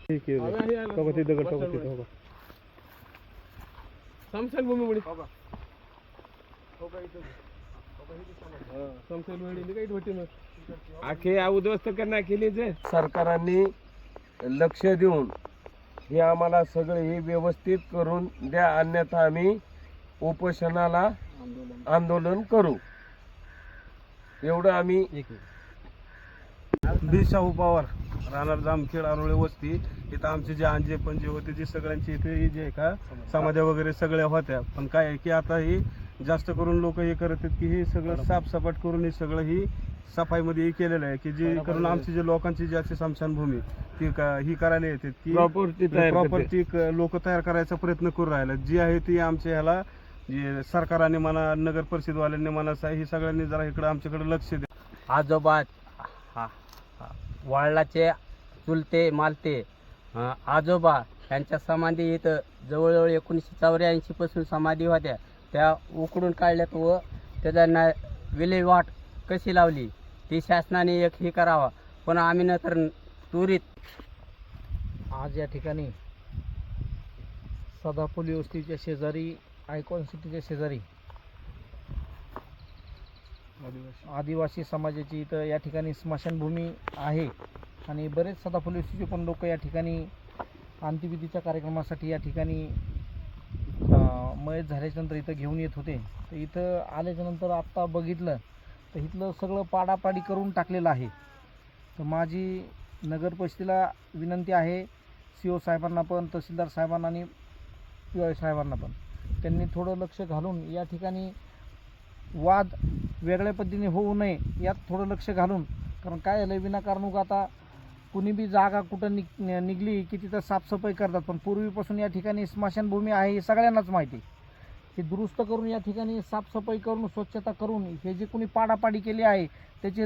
ठीक आहे बघा ते दगड बघा तिथे बघा समशानभूमी आखे उद्ध्वस्त करण्या केली जे सरकारांनी लक्ष देऊन हे आम्हाला सगळे हे व्यवस्थित करून द्या, अन्यथा आम्ही उपोषणाला आंदोलन करू. एवढं आम्ही. बी शाहू पवार, राहणार जामखेड, आरोळे वस्ती. इथं आमचे जे अंजे पणजे होते ते सगळ्यांचे इथे जे आहे का समाध्या वगैरे सगळ्या होत्या. पण काय आहे की आता ही जास्त करून लोक हे करत आहेत की हे सगळं साफसपाट करून हे सगळं ही सफाईमध्ये केलेलं आहे की जे करून आमची जे लोकांची जी अशी स्मशानभूमी ती ही करायला येते की प्रॉपर्टी लोक तयार करायचा प्रयत्न करू राहिले. जी आहे ती आमच्या ह्याला जे सरकारने म्हणा, नगर परिषदवाल्यांनी म्हणा, ही सगळ्यांनी जरा इकडं आमच्याकडे लक्ष द्या. आजोबा वाळलाचे चुलते मालते आजोबा यांच्या समाधी इथं जवळजवळ 1984 पासून समाधी होत्या, त्या उकडून काढल्यात व त्याचा विल्हेवाट कशी लावली ती शासनाने एक हे करावा. पण आम्ही नंतर त्वरित आज या ठिकाणी सदाफुली वस्तीच्या शेजारी, आयकॉन सिटीच्या शेजारी आदिवासी समाजाची इथं या ठिकाणी स्मशानभूमी आहे आणि बरेच सदाफुली वस्तीचे पण लोक या ठिकाणी अंत्यविधीच्या कार्यक्रमासाठी या ठिकाणी मयत झाल्याच्यानंतर इथं घेऊन येत होते. तर इथं आल्याच्यानंतर आत्ता बघितलं तर इथलं सगळं पाडापाडी करून टाकलेलं आहे. तर माझी नगर परिषदेला विनंती आहे, CO साहेबांना पण, तहसीलदार साहेबांना आणि PI साहेबांना पण, त्यांनी थोडं लक्ष घालून या ठिकाणी वाद वेगळ्या पद्धतीने होऊ नये यात थोडं लक्ष घालून. कारण काय झालं, विनाकारण आता कुणी बी जागा कुठं निघली की तिथं साफसफाई करतात, पण पूर्वीपासून या ठिकाणी स्मशानभूमी आहे हे सगळ्यांनाच माहिती. हे दुरुस्त करून या ठिकाणी साफसफाई करून स्वच्छता करून हे जे कोणी पाडापाडी केली आहे त्याची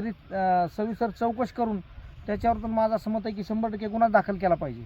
सविस्तर चौकशी करून त्याच्यावर पण माझं असं मत आहे की 100% गुन्हा दाखल केला पाहिजे.